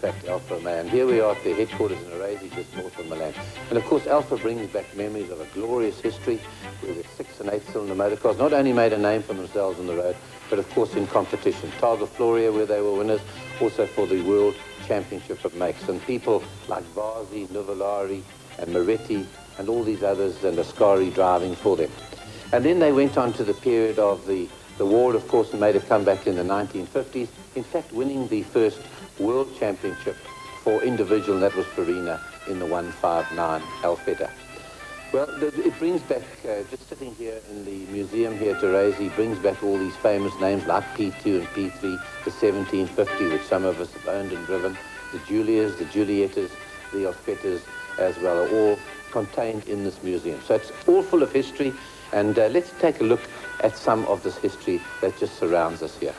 fact, Alfa Romeo. And here we are at their headquarters in Arese, just north of Milan. And of course, Alfa brings back memories of a glorious history where the 6- and 8-cylinder motor cars not only made a name for themselves on the road, but of course in competition. Targa Florio, where they were winners, also for the World Championship of Makes. And people like Vasi, Nuvolari, and Moretti, and all these others, and Ascari driving for them. And then they went on to the period of the war, of course, and made a comeback in the 1950s, in fact winning the first World Championship for individual, and that was Farina in the 159 Alfetta. Well, it brings back, just sitting here in the museum here at Arese, brings back all these famous names like P2 and P3, the 1750, which some of us have owned and driven, the Julias, the Juliettas, the Alfettas as well, are all contained in this museum. So it's all full of history, and let's take a look at some of this history that just surrounds us here.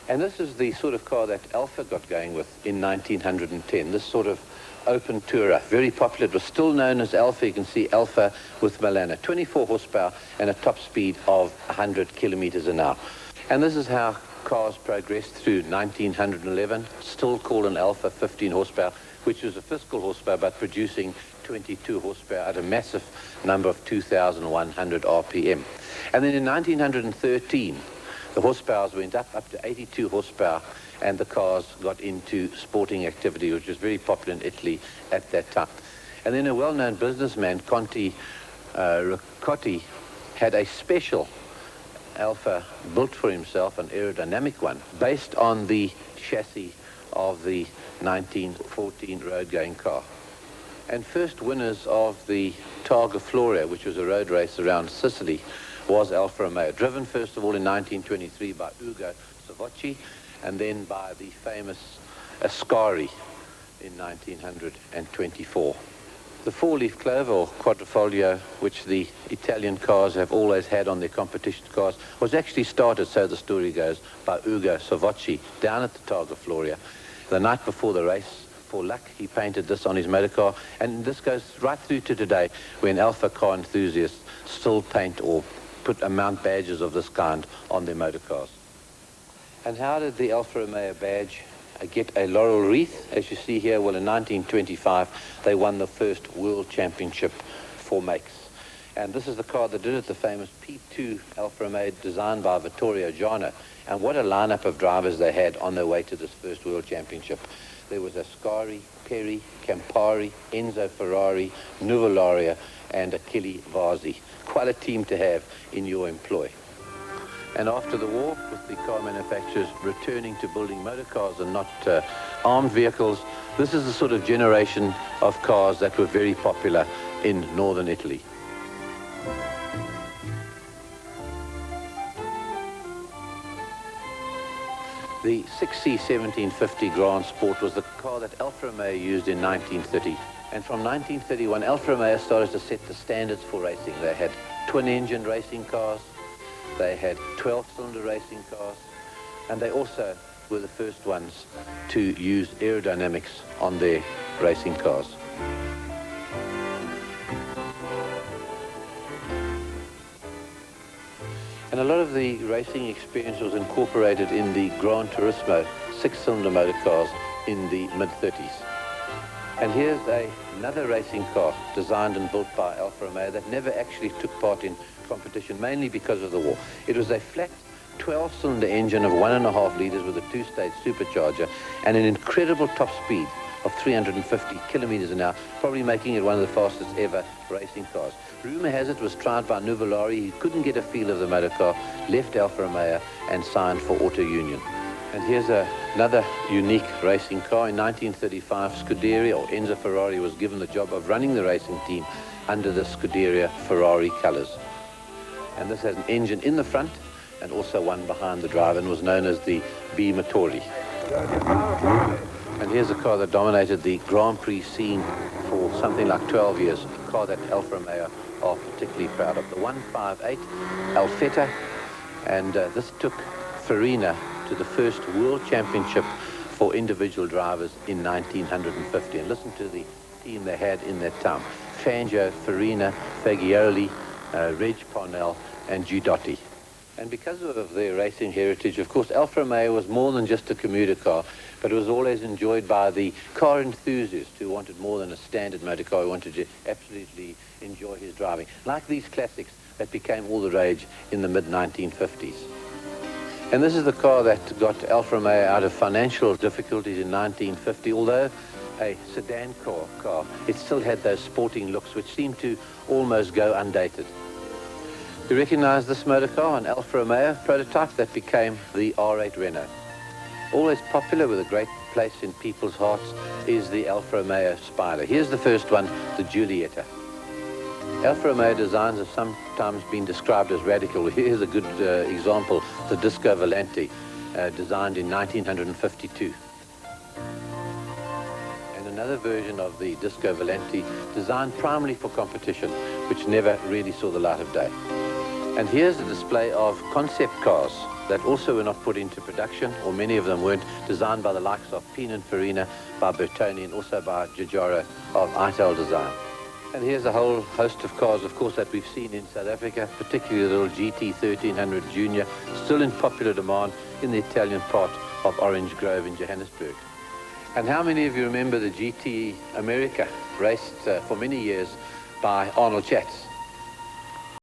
And this is the sort of car that Alfa got going with in 1910, this sort of open tourer, very popular. It was still known as Alfa. You can see Alfa with Milan, 24 horsepower and a top speed of 100 kilometers an hour. And this is how cars progressed through 1911, still called an Alfa, 15 horsepower, which was a fiscal horsepower, but producing 22 horsepower at a massive number of 2,100 RPM. And then in 1913, the horsepowers went up to 82 horsepower, and the cars got into sporting activity, which was very popular in Italy at that time. And then a well-known businessman, Conti Ricotti, had a special Alfa built for himself, an aerodynamic one, based on the chassis of the 1914 road-going car. And first winners of the Targa Florio, which was a road race around Sicily, was Alfa Romeo, driven first of all in 1923 by Ugo Savocci, and then by the famous Ascari in 1924. The four-leaf clover, or quadrifoglio, which the Italian cars have always had on their competition cars, was actually started, so the story goes, by Ugo Savocci down at the Targa Florio. The night before the race, for luck, he painted this on his motor car, and this goes right through to today, when Alfa car enthusiasts still paint or mount badges of this kind on their motor cars. And how did the Alfa Romeo badge get a laurel wreath? As you see here, well, in 1925, they won the first World Championship for Makes. And this is the car that did it, the famous P2 Alfa Romeo, designed by Vittorio Giano. And what a lineup of drivers they had on their way to this first World Championship. There was Ascari, Peri, Campari, Enzo Ferrari, Nuvolari, and Achille Vasi. Quite a team to have in your employ. And after the war, with the car manufacturers returning to building motor cars and not armed vehicles, this is the sort of generation of cars that were very popular in northern Italy. The 6C 1750 Grand Sport was the car that Alfa Romeo used in 1930. And from 1931, Alfa Romeo started to set the standards for racing. They had twin-engine racing cars, they had 12-cylinder racing cars, and they also were the first ones to use aerodynamics on their racing cars. And a lot of the racing experience was incorporated in the Gran Turismo 6-cylinder motor cars in the mid-30s. And here's another racing car designed and built by Alfa Romeo that never actually took part in competition, mainly because of the war. It was a flat 12-cylinder engine of 1.5 liters with a 2-stage supercharger and an incredible top speed of 350 kilometers an hour, probably making it one of the fastest ever racing cars. Rumor has it was tried by Nuvolari. He couldn't get a feel of the motor car, left Alfa Romeo and signed for Auto Union. And here's another unique racing car. In 1935, Scuderia, or Enzo Ferrari, was given the job of running the racing team under the Scuderia Ferrari colors. And this has an engine in the front and also one behind the drive, and was known as the B-Motori. And here's a car that dominated the Grand Prix scene for something like 12 years, a car that Alfa Romeo are particularly proud of, the 158 Alfetta. And this took Farina to the first World Championship for individual drivers in 1950. And listen to the team they had in that time: Fangio, Farina, Fagioli, Reg Parnell, and Giudotti. And because of their racing heritage, of course, Alfa Romeo was more than just a commuter car, but it was always enjoyed by the car enthusiast who wanted more than a standard motor car, who wanted to absolutely enjoy his driving. Like these classics that became all the rage in the mid-1950s. And this is the car that got Alfa Romeo out of financial difficulties in 1950. Although a sedan car, it still had those sporting looks which seemed to almost go undated. You recognize this motor car, an Alfa Romeo prototype that became the R8 Renault. Always popular with a great place in people's hearts is the Alfa Romeo Spider. Here's the first one, the Giulietta. Alfa Romeo designs have sometimes been described as radical. Here's a good example, the Disco Volante, designed in 1952. And another version of the Disco Volante designed primarily for competition, which never really saw the light of day. And here's a display of concept cars that also were not put into production, or many of them weren't, designed by the likes of Pininfarina, by Bertoni, and also by Giugiaro of Ital Design. And here's a whole host of cars, of course, that we've seen in South Africa, particularly the little GT 1300 Junior, still in popular demand in the Italian part of Orange Grove in Johannesburg. And how many of you remember the GT America, raced for many years by Arnold Schatz?